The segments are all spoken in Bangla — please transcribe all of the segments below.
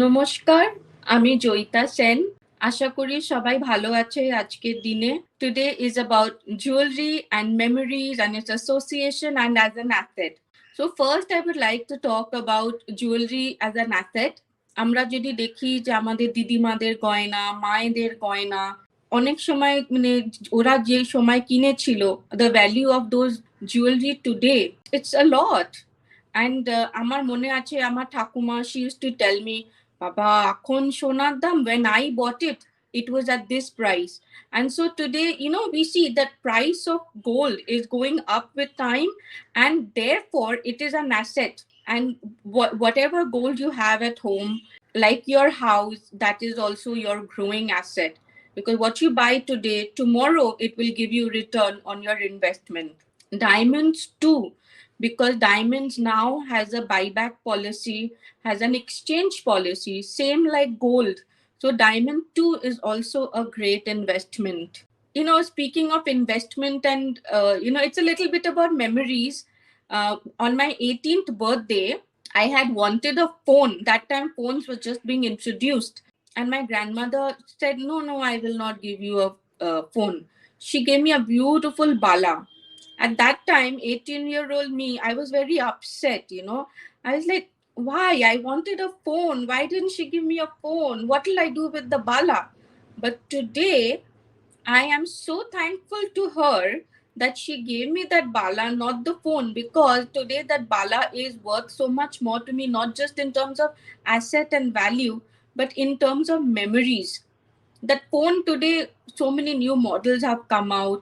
নমস্কার, আমি জয়িতা সেন। আশা করি সবাই ভালো আছে আজকের দিনে। Today is about jewelry and memories and its association and as an asset. So first I would like to talk about jewelry as an asset. আমরা যদি দেখি যে আমাদের দিদিমাদের গয়না, মায়েদের গয়না অনেক সময় ওরা যে সময় কিনেছিল, the value of those jewelry today, it's a lot. And আমার মনে আছে আমার ঠাকুমা, she used to tell me, বাবা এখন সোনার দাম, when I bought it, it was at this price. And so today, we see that price of gold is going up with time, and therefore it is an asset. And whatever gold you have at home, like your house, that is also your growing asset. Because what you buy today, tomorrow it will give you return on your investment. Diamonds too, because diamonds now has a buyback policy, has an exchange policy, same like gold. So diamond too is also a great investment. Speaking of investment, and it's a little bit about memories. On my 18th birthday, I had wanted a phone. That time phones were just being introduced, and my grandmother said, no, I will not give you a phone. She gave me a beautiful bala. At that time, 18-year-old me, I was very upset. I was like, why? I wanted a phone. Why didn't she give me a phone? What will I do with the bala? But today, I am so thankful to her that she gave me that bala, not the phone, because today that bala is worth so much more to me, not just in terms of asset and value, but in terms of memories. That phone today, so many new models have come out.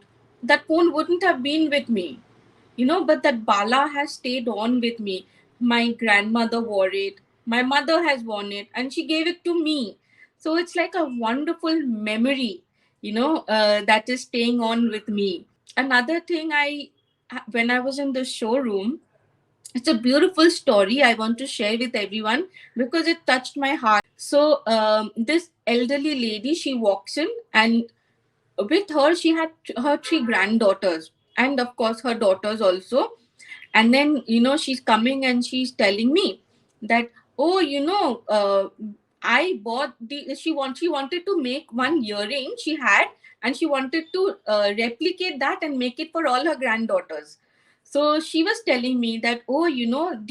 That phone wouldn't have been with me, but that bala has stayed on with me. My grandmother wore it, my mother has worn it, and she gave it to me. So it's like a wonderful memory, that is staying on with me. Another thing, when I was in the showroom, it's a beautiful story I want to share with everyone because it touched my heart. So this elderly lady, she walks in, and with her she had her three granddaughters, and of course her daughters also. And then she's coming and she's telling me that, oh, I bought she wanted to make one earring she had, and she wanted to replicate that and make it for all her granddaughters. So she was telling me that, oh,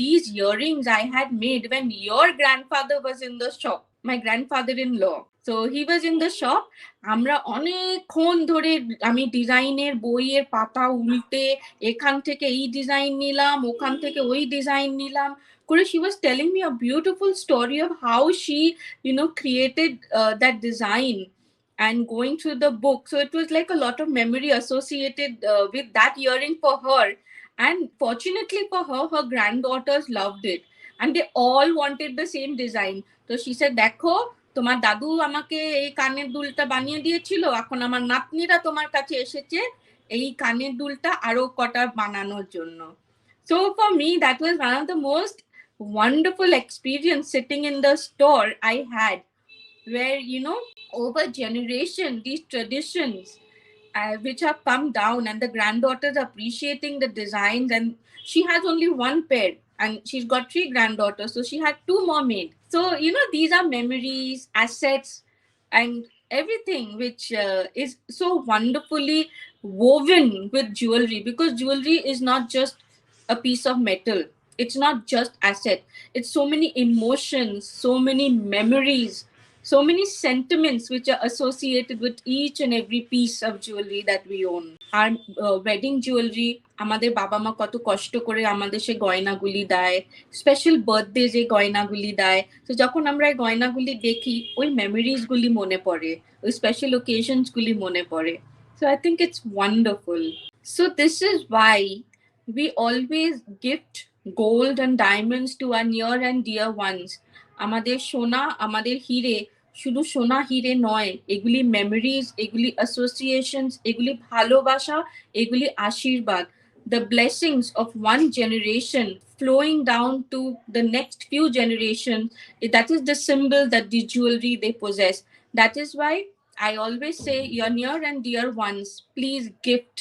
these earrings I had made when your grandfather was in the shop, my grandfather-in-law. So he was in the shop. আমরা অনেকক্ষণ ধরে আমি ডিজাইনের বইয়ের পাতা উল্টে এখান থেকে এই ডিজাইন নিলাম, ওখান থেকে ওই ডিজাইন নিলাম করে, she was telling me a beautiful story of how she created that design and going through the book. So it was like a lot of memory associated with that earring for her. And fortunately for her, her granddaughters loved it, and they all wanted the same design. So she said, দেখো, তোমার দাদু আমাকে এই কানের দুলটা বানিয়ে দিয়েছিল, এখন আমার নাতনিরা তোমার কাছে এসেছে এই কানের দুলটা আরো কটা বানানোর জন্য. So for me, that was one of the most wonderful experience sitting in the store I had, where over generation these traditions which have come down, and the granddaughters appreciating the designs. And she has only one pair, and she's got three granddaughters, so she had two more made. So these are memories, assets, and everything which is so wonderfully woven with jewelry, because jewelry is not just a piece of metal, it's not just asset, it's so many emotions, so many memories, so many sentiments which are associated with each and every piece of jewelry that we own. আর ওয়েডিং জুয়েলারি, আমাদের বাবা মা কত কষ্ট করে আমাদের সে গয়নাগুলি দেয়, স্পেশাল বার্থডে যে গয়নাগুলি দেয়। তো যখন আমরা এই গয়নাগুলি দেখি, ওই মেমোরিজগুলি মনে পড়ে, ওই স্পেশাল ওকেশনসগুলি মনে পড়ে। So I think it's wonderful. So this is why we always gift gold and diamonds to our near and dear ones. আমাদের সোনা, আমাদের হিরে, শুধু সোনা হিরে নয়, এগুলি মেমোরিজ, এগুলি অ্যাসোসিয়েশনস, এগুলি ভালোবাসা, এগুলি আশীর্বাদ। The blessings of one generation flowing down to the next few generations, that is the symbol that the jewelry they possess. That is why I always say, your near and dear ones, please gift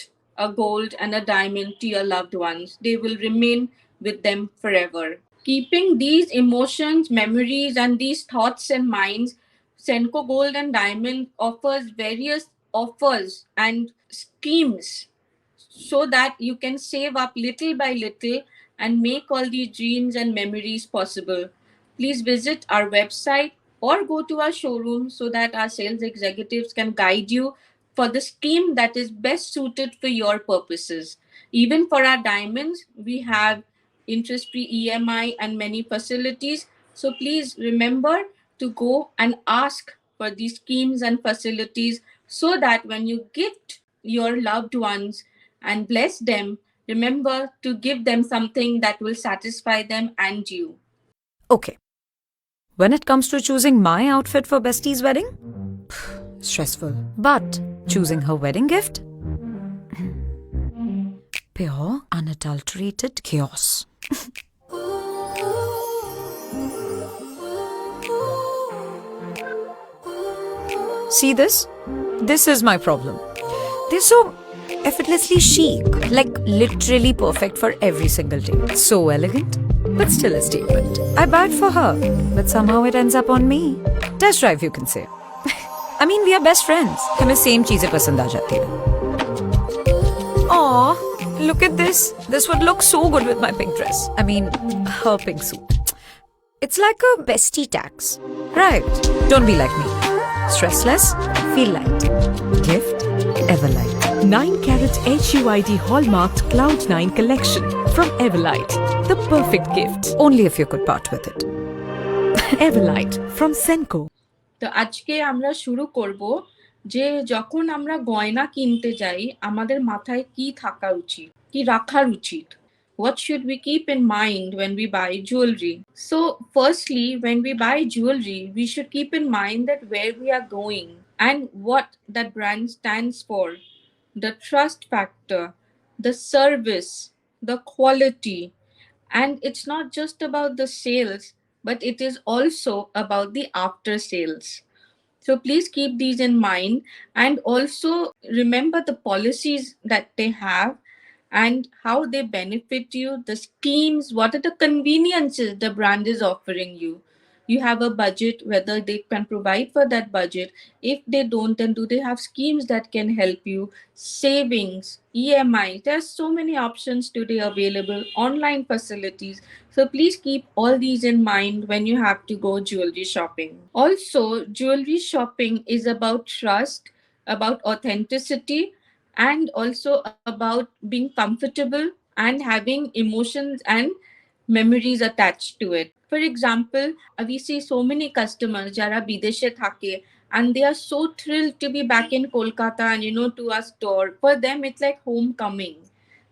a gold and a diamond to your loved ones. They will remain with them forever. Keeping these emotions, memories, and these thoughts in mind, Senco Gold and Diamond offers various offers and schemes so that you can save up little by little and make all these dreams and memories possible. Please visit our website or go to our showroom so that our sales executives can guide you for the scheme that is best suited for your purposes. Even for our diamonds, we have interest free EMI and many facilities. So please remember to go and ask for these schemes and facilities so that when you gift your loved ones and bless them, remember to give them something that will satisfy them and you. Okay. When it comes to choosing my outfit for Bestie's wedding, stressful. But choosing her wedding gift? Pure, unadulterated chaos. See this? This is my problem. They're so effortlessly chic, like literally perfect for every single day. So elegant, but still a statement. I buy it for her, but somehow it ends up on me. Test drive, you can say. I mean, we are best friends. हमें same चीजें पसंद आ जाती हैं. Aw, look at this. This would look so good with my pink dress. I mean, her pink suit. It's like a bestie tax. Right. Don't be like me. Stress less, feel light. Gift, Everlight. 9-carat HUID hallmarked Cloud9 collection from Everlight. The perfect gift. Only if you could part with it. Everlight from Senco. তো আজকে আমরা শুরু করব যে যখন আমরা গয়না কিনতে যাই আমাদের মাথায় কি থাকা উচিত, কি রাখার উচিত. What should we keep in mind when we buy jewelry? So firstly, when we buy jewelry, we should keep in mind that where we are going and what that brand stands for, the trust factor, the service, the quality. And it's not just about the sales, but it is also about the after sales. So please keep these in mind and also remember the policies that they have and how they benefit you, the schemes, what are the conveniences the brand is offering you. You have a budget, whether they can provide for that budget. If they don't, then do they have schemes that can help you? Savings, EMI. There's so many options today available, online facilities. So please keep all these in mind when you have to go jewelry shopping. Also, jewelry shopping is about trust, about authenticity, and also about being comfortable and having emotions and memories attached to it. For example, we see so many customers jara bideshe thake and they are so thrilled to be back in Kolkata and to a store. For them, it's like homecoming.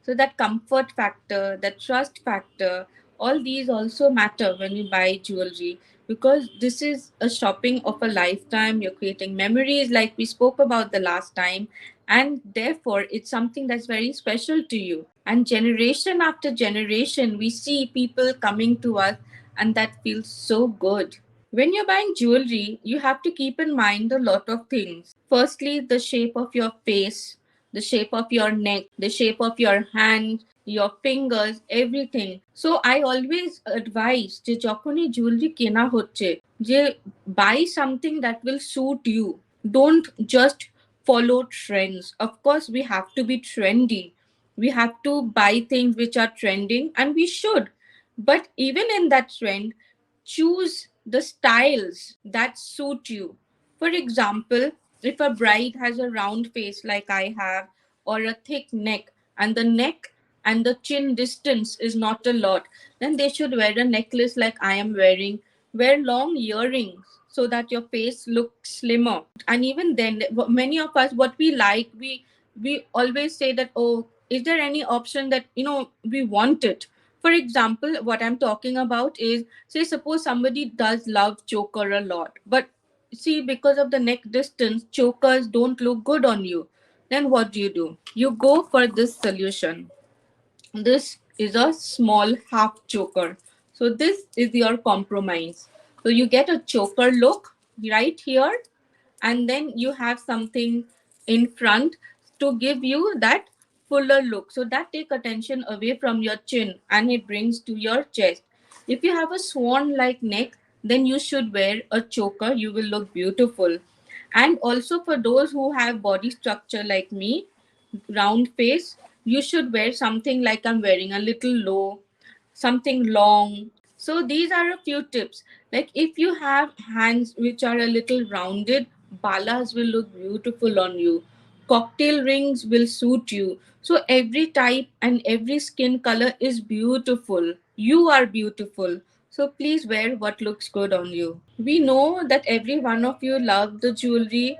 So that comfort factor, that trust factor, all these also matter when you buy jewelry because this is a shopping of a lifetime. You're creating memories like we spoke about the last time, and therefore it's something that's very special to you. And generation after generation, we see people coming to us, and that feels so good. When you're buying jewelry, you have to keep in mind a lot of things. Firstly, the shape of your face, the shape of your neck, the shape of your hand, your fingers, everything. So I always advise যে যখনই jewelry কেনা হচ্ছে যে buy something that will suit you. Don't just follow trends. Of course, we have to be trendy. We have to buy things which are trending, and we should. But even in that trend, choose the styles that suit you. For example, if a bride has a round face like I have, or a thick neck, and the neck and the chin distance is not a lot, then they should wear a necklace like I am wearing. Wear long earrings so that your face looks slimmer. And even then, many of us, what we like, we always say that, oh, is there any option that we want it? For example, what I'm talking about is, say, suppose somebody does love choker a lot, but see, because of the neck distance, chokers don't look good on you. Then what do? You go for this solution. This is a small half choker. So this is your compromise. So you get a choker look right here, and then you have something in front to give you that fuller look. So that take attention away from your chin and it brings to your chest. If you have a swan-like neck, then you should wear a choker. You will look beautiful. And also for those who have body structure like me, round face, you should wear something like I'm wearing, a little low, something long. So these are a few tips. Like if you have hands which are a little rounded, balas will look beautiful on you. Cocktail rings will suit you. So every type and every skin color is beautiful. You are beautiful. So please wear what looks good on you. We know that every one of you love the jewelry.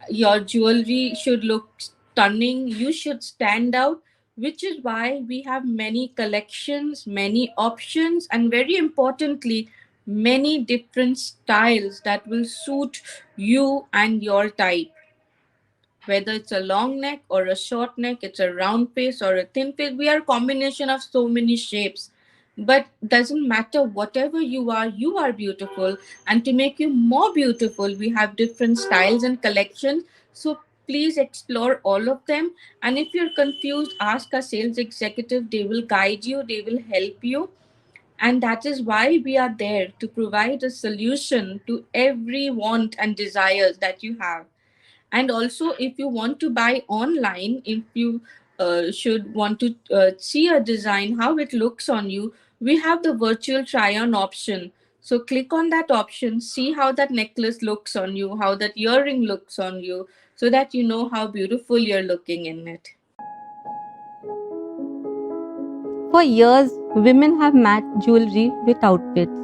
Your jewelry should look stunning. You should stand out, which is why we have many collections, many options, and very importantly, many different styles that will suit you and your type. Whether it's a long neck or a short neck, it's a round face or a thin face, we are a combination of so many shapes. But doesn't matter, whatever you are beautiful. And to make you more beautiful, we have different styles and collections. So please explore all of them. And if you're confused, ask a sales executive. They will guide you, they will help you. And that is why we are there, to provide a solution to every want and desires that you have. And also, if you want to buy online, if you should want to see a design, how it looks on you, we have the virtual try on option. So click on that option, see how that necklace looks on you, how that earring looks on you, so that you know how beautiful you're looking in it. For years, women have matched jewelry with outfits.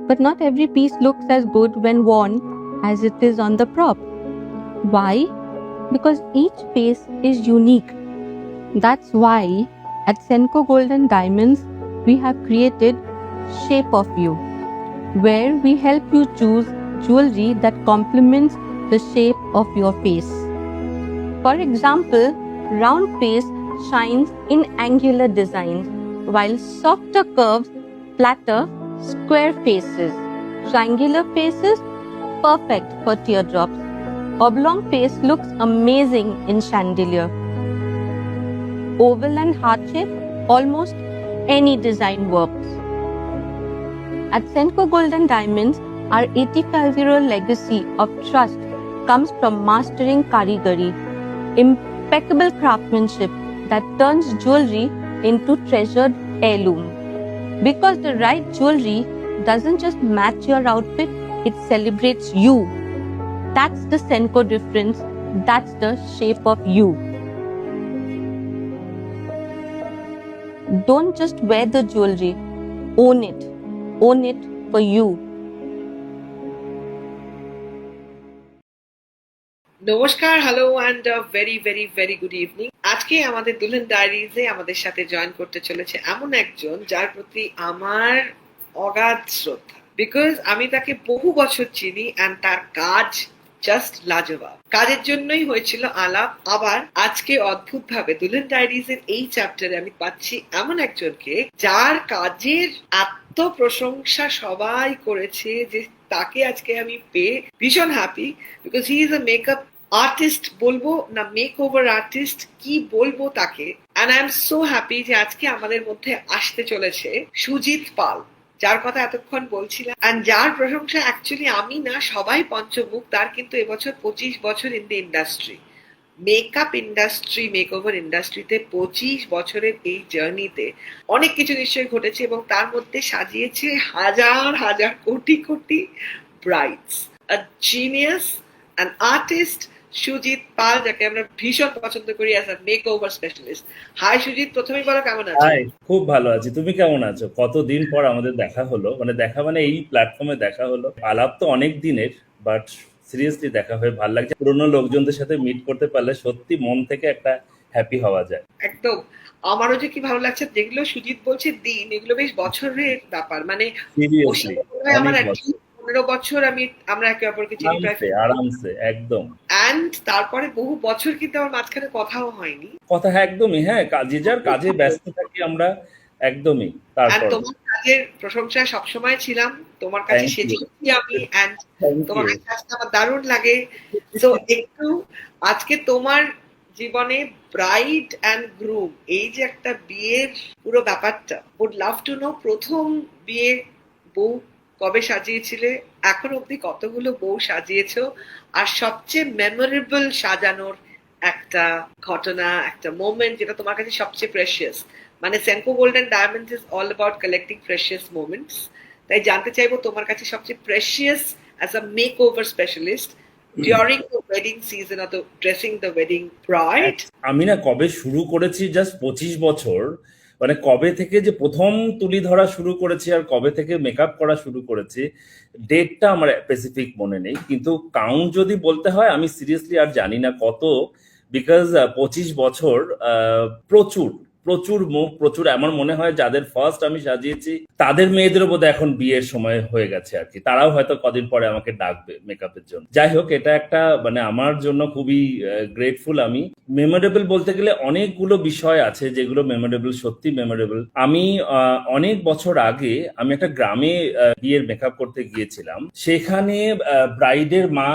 But not every piece looks as good when worn as it is on the prop. Why? Because each face is unique. That's why at Senco Golden Diamonds, we have created Shape of You, where we help you choose jewelry that complements the shape of your face. For example, round face shines in angular designs, while softer curves flatter square faces. Triangular faces, perfect for teardrops. Oblong face looks amazing in chandelier. Oval and heart shape, almost any design works. At Senco Golden Diamonds, our 85-year legacy of trust comes from mastering karigari, impeccable craftsmanship that turns jewelry into treasured heirloom. Because the right jewelry doesn't just match your outfit, it celebrates you. That's the Senco difference. That's the shape of you. Don't just wear the jewelry, own it. Own it for you. নমস্কার, hello and very very very good evening. আজকে আমাদের দুলহান ডায়েরিজে আমাদের সাথে জয়েন করতে চলেছে এমন একজন যার প্রতি আমার অগাধ শ্রদ্ধা, বিকজ আমি তাকে বহু বছর চিনি অ্যান্ড তার কাজ জাস্ট লাজবাব। কাজের জন্যই হয়েছিল আলাপ। আবার আজকে অদ্ভুত ভাবে দুলহান ডায়েরিজের এই চ্যাপ্টারে আমি পাচ্ছি এমন একজনকে যার কাজের এত প্রশংসা সবাই করেছে যে তাকে আজকে আমি পেয়ে ভীষণ happy, because he is a makeup artist বলবো না মেক ওভার আর্টিস্ট কি বলবো তাকে। And I am so happy যে আজকে আমাদের মধ্যে আসতে চলেছে সুজিত পাল, যার কথা এতক্ষণ বলছিলাম অ্যান্ড যার প্রশংসা অ্যাকচুয়ালি আমি না সবাই পঞ্চমুখ। তার কিন্তু এবছর 25 বছর in the industry, makeup industry, make over ইন্ডাস্ট্রিতে 25 বছরের এই জার্নিতে অনেক কিছু নিশ্চয়ই ঘটেছে এবং তার মধ্যে সাজিয়েছে হাজার হাজার কোটি কোটি brides. A genius, an artist, Sujit Pal, যাকে আমরা ভীষণ পছন্দ করি as a makeover specialist. Hi Sujit, প্রথমেই বলো কেমন আছো? হাই, খুব ভালো আছি। তুমি কেমন আছো? কতদিন পর আমাদের দেখা হলো, মানে দেখা মানে এই প্ল্যাটফর্মে দেখা হলো। আলাপ তো অনেক দিনের, বাট সিরিয়াসলি দেখা হয়ে ভালো লাগছে। পুরোনো লোকজনদের সাথে মিট করতে পারলে সত্যি মন থেকে একটা হ্যাপি হওয়া যায়। একদম, আমারও যে কি ভালো লাগছে। যেগুলো সুজিত বলছে দিন, এগুলো বেশ বছরের ব্যাপার, মানে সিরিয়াসলি আমার অনেক বছর, 15 বছর আমরা একে অপরকে চিনি প্রায়। আরামসে একদম। অ্যান্ড তারপরে বহু বছর কিন্তু আমার মাঝখানে কথাও হয়নি। কথা একদমই, হ্যাঁ, কাজে যার কাজে ব্যস্ত থাকি আমরা, একদমই। তারপর তোমার কাজের প্রশংসা সবসময় ছিলাম, তোমার কাছে সেজেছি আমি, অ্যান্ড তোমার কাজটা আমার দারুণ লাগে। তো একটু আজকে তোমার জীবনে ব্রাইড অ্যান্ড গ্রুম, এই যে একটা বিয়ের পুরো ব্যাপারটা, উড লাভ টু নো প্রথম বিয়ে বউ কবে সাজিয়েছিলে, এখন অব্দি কতগুলো বউ সাজিয়েছো, আর সবচেয়ে মেমোরেবল সাজানোর একটা ঘটনা, একটা মোমেন্ট যেটা তোমার কাছে সবচেয়ে প্রেশিয়াস। মানে Senco gold and diamonds is all about collecting precious moments. তাই জানতে চাইবো তোমার কাছে সবচেয়ে precious as a makeover specialist during the wedding season or the dressing the wedding bride. আমি না কবে শুরু করেছি, জাস্ট 25 বছর, মানে কবে থেকে যে প্রথম তুলি ধরা শুরু করেছি আর কবে থেকে মেকআপ করা শুরু করেছি ডেটটা আমার স্পেসিফিক মনে নেই, কিন্তু কাউন্ট যদি বলতে হয় আমি সিরিয়াসলি আর জানি না কত, বিকজ 25 বছর প্রচুর প্রচুর মুখ, প্রচুর আমার মনে হয় যাদের ফার্স্ট আমি সাজিয়েছি তাদের মেয়েদেরও বোধহয় এখন বিয়ের সময় হয়ে গেছে আর কি, তারাও হয়তো কদিন পরে আমাকে ডাকবে মেকআপের জন্য। যাই হোক, এটা একটা মানে আমার জন্য খুবই গ্রেটফুল। আমি মেমোরেবল বলতে গেলে অনেকগুলো বিষয় আছে যেগুলো মেমোরেবল, সত্যি মেমোরেবল। আমি অনেক বছর আগে আমি একটা গ্রামে বিয়ের মেকআপ করতে গিয়েছিলাম, সেখানে ব্রাইডের মা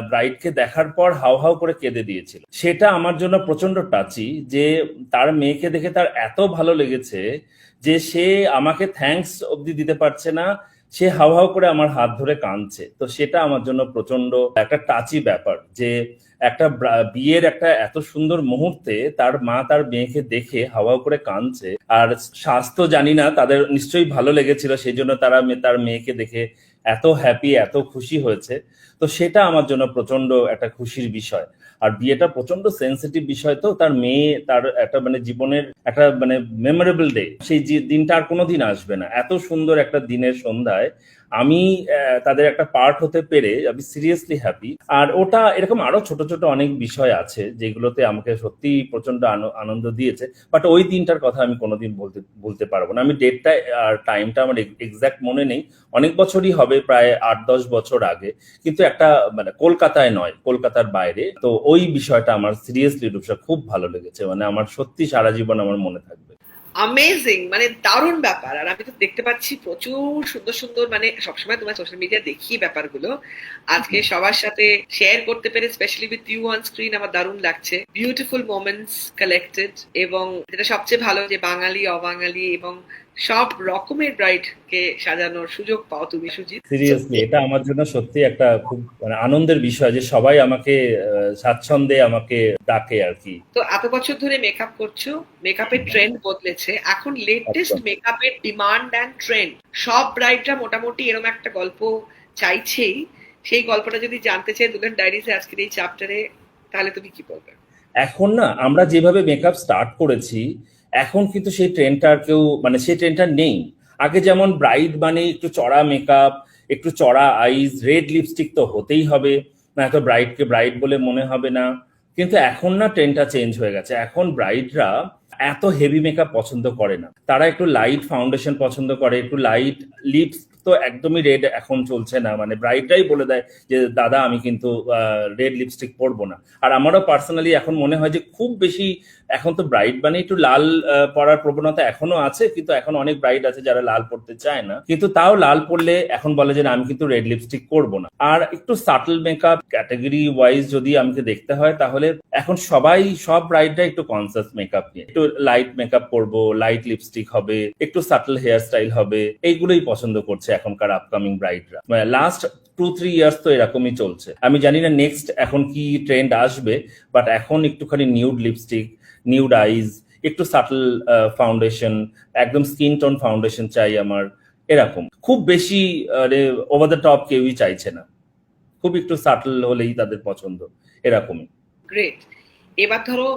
ব্রাইডকে দেখার পর হাউ হাউ করে কেঁদে দিয়েছিল। সেটা আমার জন্য প্রচন্ড টাচি, যে তার মেয়েকে দেখে তার এত ভালো লেগেছে যে সে আমাকে থ্যাঙ্কস অব্দি দিতে পারছে না, সে হাউ হাউ করে আমার হাত ধরে কাঁদছে। তো সেটা আমার জন্য প্রচন্ড একটা টাচি ব্যাপার, যে একটা বিয়ের একটা এত সুন্দর মুহূর্তে তার মা তার মেয়েকে দেখে হাউ হাউ করে কাঁদছে। আর স্বাস্থ্য জানি না, তাদের নিশ্চয়ই ভালো লেগেছিল, সেই জন্য তারা তার মেয়েকে দেখে এত হ্যাপি, এত খুশি হয়েছে। তো সেটা আমার জন্য প্রচন্ড একটা খুশির বিষয়। আর বিয়েটা প্রচন্ড সেন্সিটিভ বিষয়, তো তার মেয়ে তার একটা মানে জীবনের একটা মানে মেমোরেবল ডে, সেই দিনটা আর কোনোদিন আসবে না। এত সুন্দর একটা দিনের সন্ধ্যায় আমি তাদের একটা পার্ট হতে পেরে আমি সিরিয়াসলি হ্যাপি। আর ওটা এরকম আরো ছোট ছোট অনেক বিষয় আছে যেগুলোতে আমাকে সত্যি প্রচন্ড আনন্দ দিয়েছে, বাট ওই দিনটার কথা আমি কোনোদিন বলতে পারবো না। আমি ডেটটা আর টাইমটা আমার এক্সাক্ট মনে নেই, অনেক বছরই হবে, প্রায় 8-10 বছর আগে, কিন্তু একটা মানে কলকাতায় নয়, কলকাতার বাইরে। তো ওই বিষয়টা আমার সিরিয়াসলি রূপসা খুব ভালো লেগেছে, মানে আমার সত্যি সারা জীবন আমার মনে থাকবে। অ্যামেজিং, মানে দারুণ ব্যাপার। আর আমি তো দেখতে পাচ্ছি প্রচুর সুন্দর সুন্দর, মানে সবসময় তোমার সোশ্যাল মিডিয়া দেখি ব্যাপারগুলো, আজকে সবার সাথে শেয়ার করতে পেরে specially with you on screen আমার দারুণ লাগছে। বিউটিফুল মোমেন্টস কালেক্টেড, এবং যেটা সবচেয়ে ভালো যে বাঙালি অবাঙালি এবং সব রকমের ব্রাইড কে সাজানোর সুযোগ পাও তুমি সুজিত। সিরিয়াসলি এটা আমার জন্য সত্যি একটা খুব মানে আনন্দের বিষয় যে সবাই আমাকে স্বাচ্ছন্দ্যে আমাকে ডাকে আর কি। তো এত বছর ধরে মেকআপ করছো, মেকআপের ট্রেন্ড বদলেছে, এখন লেটেস্ট মেকআপের ডিমান্ড অ্যান্ড ট্রেন্ড, সব ব্রাইডরা মোটামুটি এরকম একটা গল্প চাইছেই। সেই গল্পটা যদি জানতে চাই দুলহান ডায়েরিজে আজকের এই চ্যাপ্টারে, তাহলে তুমি কি বলবে? এখন না আমরা যেভাবে মেকআপ স্টার্ট করেছি এখন কিন্তু সেই ট্রেন্ডটা আর কেউ মানে সেই ট্রেন্ডটা নেই। আগে যেমন ব্রাইড মানে একটু চড়া মেকআপ, একটু চড়া আইজ, রেড লিপস্টিক তো হতেই হবে, না তো ব্রাইডকে ব্রাইড বলে মনে হবে না। কিন্তু এখন না ট্রেন্ডটা চেঞ্জ হয়ে গেছে, এখন ব্রাইডরা এত হেভি মেকআপ পছন্দ করে না, তারা একটু লাইট ফাউন্ডেশন পছন্দ করে, একটু লাইট লিপস তো একদমই রেড এখন চলছে না, মানে ব্রাইডরাই বলে দেয় যে দাদা আমি কিন্তু রেড লিপস্টিক পরবো না। আর আমারও পার্সোনালি এখন মনে হয় যে খুব বেশি এখন তো ব্রাইড মানে একটু লাল পরার প্রবণতা এখনো আছে, কিন্তু এখন অনেক ব্রাইড আছে যারা লাল পরতে চায় না, কিন্তু তাও লাল পরলে এখন বলে যে না আমি কিন্তু রেড লিপস্টিক করবো না। আর একটু সাটল মেকআপ ক্যাটাগরি ওয়াইজ যদি আমাকে দেখতে হয় তাহলে এখন সব ব্রাইডরা একটু কনসাস মেকআপ নিয়ে একটু লাইট মেকআপ করবো, লাইট লিপস্টিক হবে, একটু সাটল হেয়ার স্টাইল হবে, এইগুলোই পছন্দ করছে এখনকার আপকামিং ব্রাইডরা। মানে লাস্ট 2-3 ইয়ার্স তো এরকমই চলছে। আমি জানি না নেক্সট এখন কি ট্রেন্ড আসবে, বাট এখন একটুখানি নিউড লিপস্টিক, নিউড আইজ, একটু সাটল ফাউন্ডেশন, একদম স্কিন টোন ফাউন্ডেশন চাই আমার, এরকম। খুব বেশি ওভার দ্য টপ কেউই চাইছে না, খুব একটু সাটল হলেই তাদের পছন্দ, এরকমই। গ্রেট। এবার ধরো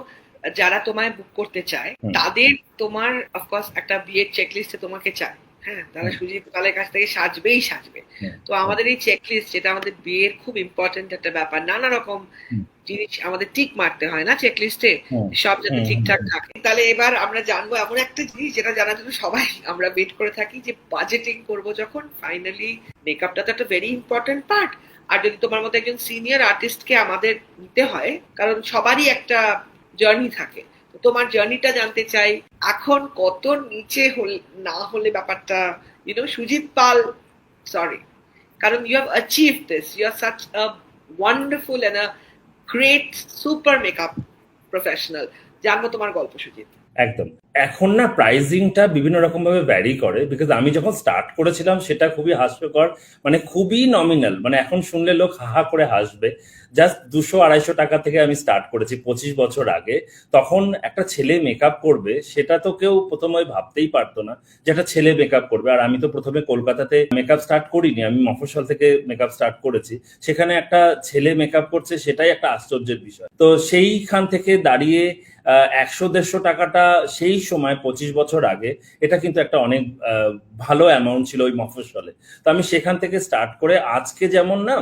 যারা তোমায় বুক করতে চায় তাদের তোমার অফকোর্স একটা বিয়ের চেকলিস্টে তোমাকে চায়, হ্যাঁ, তারা সুজিত পালের কাছ থেকে সাজবেই সাজবে। তো আমাদের এই চেকলিস্ট, যেটা আমাদের বিয়ের খুব ইম্পর্টেন্ট একটা ব্যাপার, নানা রকম জিনিস আমাদের টিক মারতে হয় না চেকলিস্টে, সব যাতে ঠিকঠাক থাকে। তাহলে এবার আমরা জানবো এমন একটা জিনিস যেটা জানার জন্য সবাই আমরা ওয়েট করে থাকি, যে বাজেটিং করবো যখন ফাইনালি, মেকআপটা তো একটা ভেরি ইম্পর্টেন্ট পার্ট। আর যদি তোমার মতো একজন সিনিয়র আর্টিস্টকে আমাদের নিতে হয়, কারণ সবারই একটা জার্নি থাকে, তো তোমার জার্নিটা জানতে চাই, এখন কত নিচে না হলে ব্যাপারটা সুজিত পাল, সরি, কারণ you have achieved this, you are such a wonderful and a great super makeup professional. জানবো তোমার গল্প, সুজিত। একদম। এখন না প্রাইজিংটা বিভিন্ন রকম ভাবে ভ্যারি করে, বিকজ আমি যখন স্টার্ট করেছিলাম সেটা খুবই হাস্যকর, মানে খুবই নমিনাল, মানে এখন শুনলে লোক হাহা করে হাসবে। জাস্ট 200-250 টাকা থেকে আমি স্টার্ট করেছি 25 বছর আগে। তখন একটা ছেলে মেকআপ করবে সেটা তো কেউ প্রথমে ভাবতেই পারতো না যে একটা ছেলে মেকআপ করবে। আর আমি তো প্রথমে কলকাতাতে মেকআপ স্টার্ট করিনি, আমি মফস্বল থেকে মেকআপ স্টার্ট করেছি। সেখানে একটা ছেলে মেকআপ করছে, সেটাই একটা আশ্চর্যের বিষয়। তো সেইখান থেকে দাঁড়িয়ে 100-150 টাকাটা সেই সময় 25 বছর আগে, এটা কিন্তু একটা অনেক ভালো অ্যামাউন্ট ছিল ওই মফস্বলে। তো আমি সেখান থেকে স্টার্ট করে আজকে যেমন না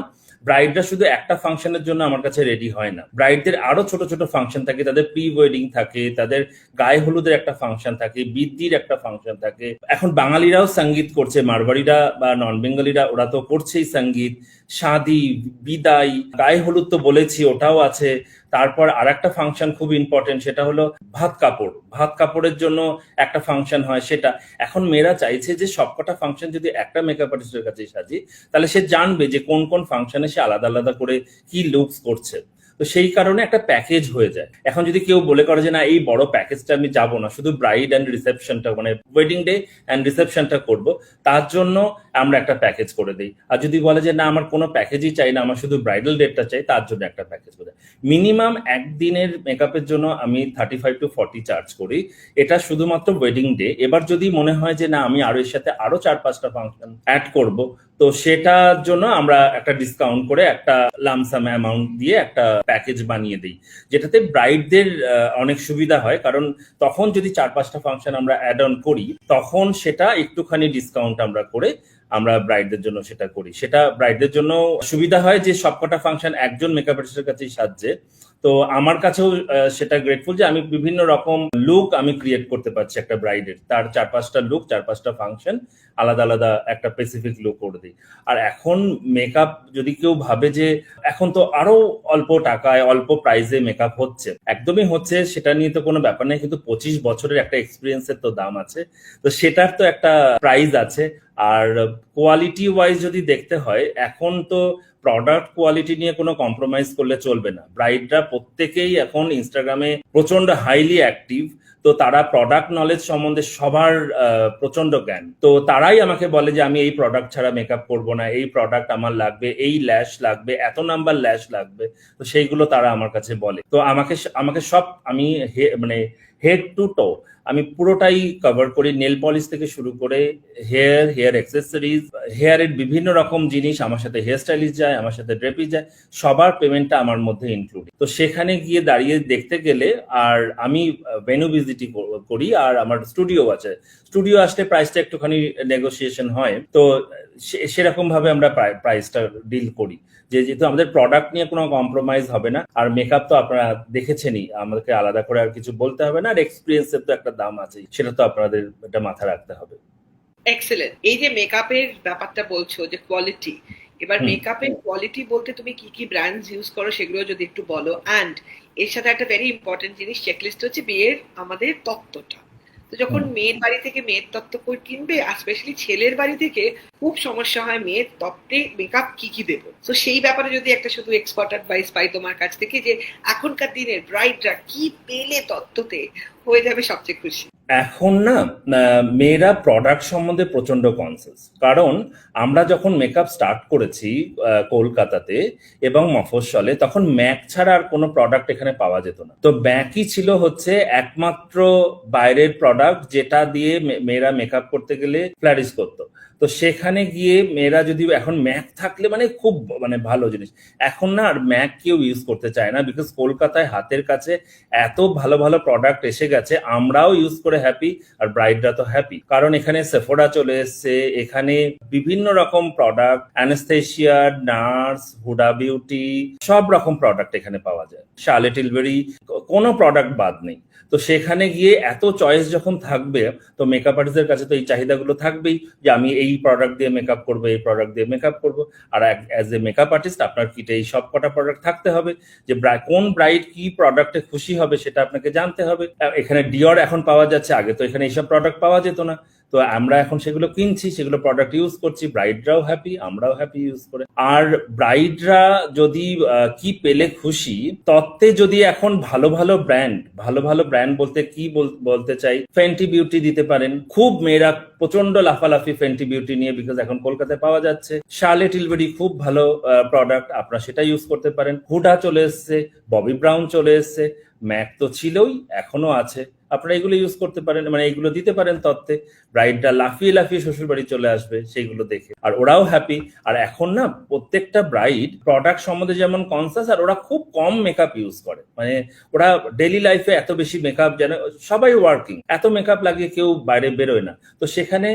ব্রাইডরা শুধু একটা ফাংশনের জন্য আমার কাছে রেডি হয় না, ব্রাইডদের আরো ছোট ছোট ফাংশন থাকে, তাদের প্রি ওয়েডিং থাকে, তাদের গায়ে হলুদের একটা ফাংশন থাকে, বিদ্যির একটা ফাংশন থাকে। এখন বাঙালিরাও সঙ্গীত করছে, মারবাড়িরা বা নন বেঙ্গলিরা ওরা তো করছেই সঙ্গীত, শাদি, বিদায়, গায়ে হলুদ তো বলেছি ওটাও আছে। তারপর আর একটা ফাংশন খুব ইম্পর্টেন্ট, সেটা হলো ভাত কাপড়। ভাত কাপড়ের জন্য একটা ফাংশন হয় সেটা। এখন মেয়েরা চাইছে যে সবকটা ফাংশন যদি একটা মেকআপ আর্টিস্টের কাছে সাজি, তাহলে সে জানবে যে কোন কোন ফাংশনে সে আলাদা আলাদা করে কি লুকস করছে। তো সেই কারণে একটা প্যাকেজ হয়ে যায়। এখন যদি কেউ বলে করে যে না এই বড় প্যাকেজটা আমি যাবো না, শুধু ব্রাইড অ্যান্ড রিসেপশনটা মানে ওয়েডিং ডে অ্যান্ড রিসেপশনটা করব, তার জন্য আমরা একটা প্যাকেজ করে দিই। আর যদি বলে যে না আমার কোনো প্যাকেজই চাই না, আমার শুধু ব্রাইডাল ডেটটা চাই, তার জন্য একটা প্যাকেজ করে দেয়। মিনিমাম একদিনের মেকআপের জন্য আমি 35-40 চার্জ করি, এটা শুধুমাত্র ওয়েডিং ডে। এবার যদি মনে হয় যে না আমি আরো এর সাথে আরো 4-5টা ফাংশন অ্যাড করব, তো সেটার জন্য আমরা একটা ডিসকাউন্ট করে একটা লামসাম অ্যামাউন্ট দিয়ে একটা প্যাকেজ বানিয়ে দিই, যেটাতে ব্রাইডদের অনেক সুবিধা হয়। কারণ তখন যদি 4-5টা ফাংশন আমরা অ্যাড অন করি, তখন সেটা একটুখানি ডিসকাউন্ট আমরা করে আমরা ব্রাইডদের জন্য সেটা করি। সেটা ব্রাইডদের জন্য সুবিধা হয় যে সবকটা ফাংশন একজন মেকআপ আর্টিস্টের কাছেই সাজছে। তো আমার কাছেও সেটা গ্রেটফুল যে আমি বিভিন্ন রকম লুক আমি ক্রিয়েট করতে পারছি একটা ব্রাইডের, তার 4-5টা লুক, 4-5টা ফাংশন আলাদা আলাদা একটা স্পেসিফিক লুক করে দিই। আর এখন মেকআপ যদি কেউ ভাবে যে এখন তো আরো অল্প টাকায় অল্প প্রাইসে মেকআপ হচ্ছে, একদমই হচ্ছে, সেটা নিয়ে তো কোনো ব্যাপার নেই, কিন্তু 25 বছরের একটা এক্সপিরিয়েন্সের তো দাম আছে, তো সেটার তো একটা প্রাইস আছে। আর কোয়ালিটি ওয়াইজ যদি দেখতে হয়, এখন তো প্রোডাক্ট কোয়ালিটি নিয়ে কোনো কম্প্রোমাইজ করলে চলবে না। ব্রাইডরা প্রত্যেকেই এখন ইনস্টাগ্রামে প্রচন্ড হাইলি অ্যাক্টিভ, তো তারা প্রোডাক্ট নলেজ সম্বন্ধে সবার প্রচন্ড জ্ঞান। তো তারাই আমাকে বলে যে আমি এই প্রোডাক্ট ছাড়া মেকআপ করব না, এই প্রোডাক্ট আমার লাগবে, এই ল্যাশ লাগবে, এত নাম্বার ল্যাশ লাগবে, তো সেইগুলো তারা আমার কাছে বলে। তো আমাকে সব আমি মানে হেড টু টো আমি পুরোটাই কভার করি, নেল পলিশ থেকে শুরু করে হেয়ার অ্যাক্সেসরিজ, হেয়ারের বিভিন্ন রকম জিনিস। আমার সাথে হেয়ার স্টাইলিস্ট যায়, আমার সাথে ড্রেপি যায়, সবার পেমেন্টটা আমার মধ্যে ইনক্লুড। তো সেখানে গিয়ে দাঁড়িয়ে দেখতে গেলে, আর আমি ভেন্যু ভিজিটি করি, আর আমার স্টুডিও আছে, স্টুডিও আসলে প্রাইসটা একটুখানি নেগোসিয়েশন হয়। তো সেরকম ভাবে আমরা প্রাইসটা ডিল করি, যেহেতু আমাদের প্রোডাক্ট নিয়ে কোনো কম্প্রোমাইজ হবে না। আর মেকআপ তো আপনারা দেখেছেনই, আমাদেরকে আলাদা করে আর কিছু বলতে হবে না। আর এক্সপিরিয়েন্সের তো একটা দাম আছে, সেটা তো আপনাদের এটা মাথায় রাখতে হবে। এক্সেলেন্ট। এই যে মেকআপের ব্যাপারটা বলছো যে কোয়ালিটি, এবার মেকআপের কোয়ালিটি বলতে তুমি কি কি ব্র্যান্ডস ইউজ করো সেগুলো যদি একটু বলো। অ্যান্ড এর সাথে একটা ভেরি ইম্পর্টেন্ট জিনিস চেকলিস্ট হচ্ছে বিয়ের আমাদের তত্ত্বটা। তো যখন মেয়ের বাড়ি থেকে মেয়ের তত্ত্ব করে কিনবে, আর স্পেশালি ছেলের বাড়ি থেকে খুব সমস্যা হয় মেয়ের তত্ত্বে মেকআপ কি কি দেবো। তো সেই ব্যাপারে যদি একটা শুধু এক্সপার্ট অ্যাডভাইস পাই তোমার কাছ থেকে, যে এখনকার দিনের ব্রাইডরা কি পেলে তত্ত্বতে হয়ে যাবে সবচেয়ে খুশি। এখন না মেয়েরা প্রোডাক্ট সম্বন্ধে প্রচন্ড কনসিয়াস, কারণ আমরা যখন মেকআপ স্টার্ট করেছি কলকাতাতে এবং মফস্বলে, তখন ম্যাক ছাড়া আর কোনো প্রোডাক্ট এখানে পাওয়া যেত না। তো ম্যাকই ছিল হচ্ছে একমাত্র বাইরের প্রোডাক্ট যেটা দিয়ে মেয়েরা মেকআপ করতে গেলে ফ্লারিশ করতো। তো সেখানে গিয়ে মেয়েরা যদি এখন ম্যাক থাকলে মানে খুব মানে ভালো জিনিস, এখন না আর ম্যাক কেউ ইউজ করতে চায় না, বিকজ কলকাতায় হাতের কাছে এত ভালো ভালো প্রোডাক্ট এসে গেছে, আমরাও ইউজ করে হ্যাপি আর ব্রাইডরা তো হ্যাপি। কারণ এখানে সেফোরা চলে এসছে, এখানে বিভিন্ন রকম product, anaesthesia, nurse, Hooda beauty, সব রকম প্রোডাক্ট এখানে পাওয়া যায়, শার্লে টিলবেরি, কোনো প্রোডাক্ট বাদ নেই। তো সেখানে গিয়ে এত চয়েস যখন থাকবে, তো মেকআপ আর্টিস্টদের কাছে তো এই চাহিদাগুলো থাকবেই যে আমি এই প্রোডাক্ট দিয়ে মেকআপ করবো, এই প্রোডাক্ট দিয়ে মেকআপ করবো। আর অ্যাজ এ মেকআপ আর্টিস্ট আপনার কিটে এই সব কটা প্রোডাক্ট থাকতে হবে, যে কোন ব্রাইড কি প্রোডাক্টে খুশি হবে সেটা আপনাকে জানতে হবে। এখানে ডিওর এখন পাওয়া যাচ্ছে, আগে তো এখানে এইসব প্রোডাক্ট পাওয়া যেত না। তো আমরা এখন সেগুলো কিনছি, সেগুলো প্রোডাক্ট ইউজ করছি, ব্রাইডরাও হ্যাপি, আমরাও হ্যাপি ইউজ করে। আর ব্রাইডরা যদি কি পেলে খুশি, তত্ত্বে যদি এখন ভালো ভালো ব্র্যান্ড বলতে কি বলতে চাই, ফেন্টি বিউটি দিতে পারেন। খুব মেয়েরা প্রচন্ড লাফালাফি ফেন্টি বিউটি নিয়ে, বিকজ এখন কলকাতায় পাওয়া যাচ্ছে। শার্লেট টিলবেরি খুব ভালো প্রোডাক্ট, আপনারা সেটা ইউজ করতে পারেন। হুডা চলে এসছে, ববি ব্রাউন চলে এসছে, ম্যাক তো ছিলই, এখনো আছে, আপনারা এগুলো ইউজ করতে পারেন, মানে এগুলো দিতে পারেন তত্ত্বে। ব্রাইডরা লাফিয়ে শ্বশুর বাড়ি চলে আসবে সেইগুলো দেখে, আর ওরাও হ্যাপি। আর এখন না প্রত্যেকটা ব্রাইড প্রোডাক্ট সম্বন্ধে যেমন কনসাস, আর ওরা খুব কম মেকআপ ইউজ করে, মানে ওরা ডেইলি লাইফে এত বেশি মেকআপ, যেন সবাই ওয়ার্কিং, এত মেকআপ লাগিয়ে কেউ বাইরে বেরোয় না। তো সেখানে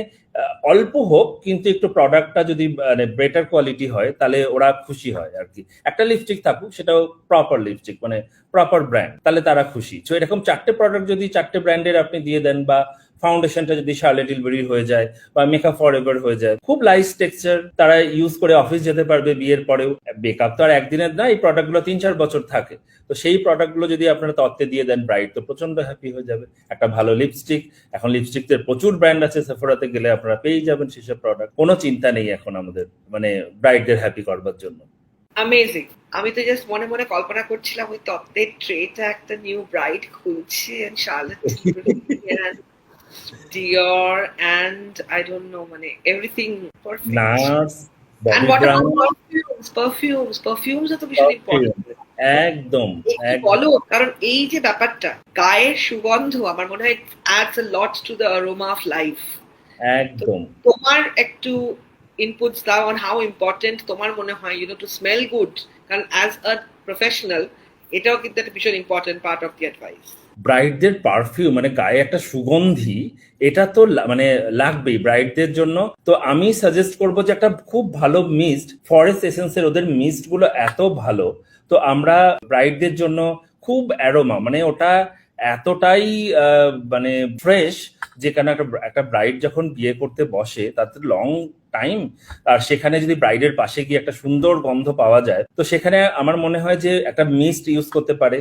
অল্প হোক কিন্তু একটু প্রোডাক্টটা যদি মানে বেটার কোয়ালিটি হয়, তাহলে ওরা খুশি হয় আর কি। একটা লিপস্টিক থাকুক, সেটাও প্রপার লিপস্টিক, মানে প্রপার ব্র্যান্ড, তাহলে তারা খুশি। তো এরকম 4টে প্রোডাক্ট যদি 4টে ব্র্যান্ডের আপনি দিয়ে দেন, বা ফাউন্ডেশনটা যদি শার্লেট টিলবেরি হয়ে যায় বা মেকআপ ফরএভার হয়ে যায়, খুব লাইট টেক্সচার, তারা ইউজ করে অফিস যেতে পারবে বিয়ের পরেও। মেকআপ তো আর একদিনের না, এই প্রোডাক্টগুলো 3-4 বছর থাকে। তো সেই প্রোডাক্টগুলো যদি আপনারা তত্ত্বে দিয়ে দেন, ব্রাইড তো প্রচন্ড হ্যাপি হয়ে যাবে। একটা ভালো লিপস্টিক, এখন লিপস্টিকের প্রচুর ব্র্যান্ড আছে, সেফোরাতে গেলে আপনারা পেয়ে যাবেন সেসব প্রোডাক্ট। কোনো চিন্তা নেই এখন আমাদের, মানে ব্রাইডদের হ্যাপি করবার জন্য। অ্যামেজিং। আমি তো জাস্ট মনে মনে কল্পনা করছিলাম ওই তত্ত্বের ট্রেটা একটা নিউ ব্রাইড খুলছে, and Charlotte Tilbury and Dior and I don't know, মানে everything perfect. Nurse, And Bobby what brown, about perfumes are তো ভীষণ ইম্পর্টেন্ট। একদম বলো, কারণ এই যে ব্যাপারটা, গায়ের সুগন্ধ, আমার মনে হয় adds a lot to the aroma of life. একদম। তোমার একটু ইনপুটস দাও on how important তোমার মনে হয় to smell good, কারণ as a professional এটাও কিন্তু একটা ভীষণ important part of the advice. ব্রাইডদের পারফিউম, মানে গায়ে একটা সুগন্ধি, এটা তো মানে লাগবেই ব্রাইডদের জন্য। তো আমি সাজেস্ট করবো যে একটা খুব ভালো মিস্ট, ফরেস্ট এসেন্সের, ওদের মিস্ট গুলো এত ভালো। তো আমরা ব্রাইডদের জন্য খুব অ্যারোমা, মানে ওটা এতটাই মানে ফ্রেশ, যেখানে একটা ব্রাইড যখন বিয়ে করতে বসে, তাতে লং টাইম, আর সেখানে যদি ব্রাইডের পাশে গিয়ে একটা সুন্দর গন্ধ পাওয়া যায়, তো সেখানে আমার মনে হয় যে একটা মিস্ট ইউজ করতে পারে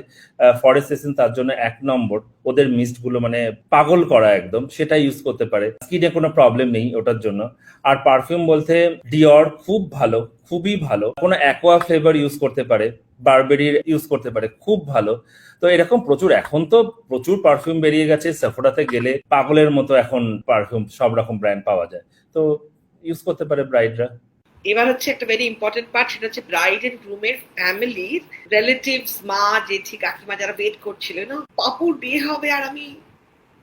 ফরেস্ট এসেন্স, তার জন্য 1 নম্বর। ওদের মিস্ট গুলো মানে পাগল করা একদম, সেটা ইউজ করতে পারে, স্কিনে কোনো প্রবলেম নেই ওটার জন্য। আর পারফিউম বলতে ডিওর খুব ভালো, খুবই ভালো। কোনো অ্যাকোয়া ফ্লেভার ইউজ করতে পারে, বারবেরির ইউজ করতে পারে, খুব ভালো। তো এরকম প্রচুর, এখন তো প্রচুর পারফিউম বেরিয়ে গেছে, সেফোরাতে গেলে পাগলের মতো এখন পারফিউম সব রকম ব্র্যান্ড পাওয়া যায়, তো ইউজ করতে পারে ব্রাইডরা। এবার হচ্ছে একটা ভেরি ইম্পর্টেন্ট পার্ট, সেটা হচ্ছে ব্রাইড এন্ড গ্রুমের ফ্যামিলির রিলেটিভস, মা, জেঠি, কাকিমা যারা ওয়েট করছিল না, পাপুর বিয়ে হবে আর আমি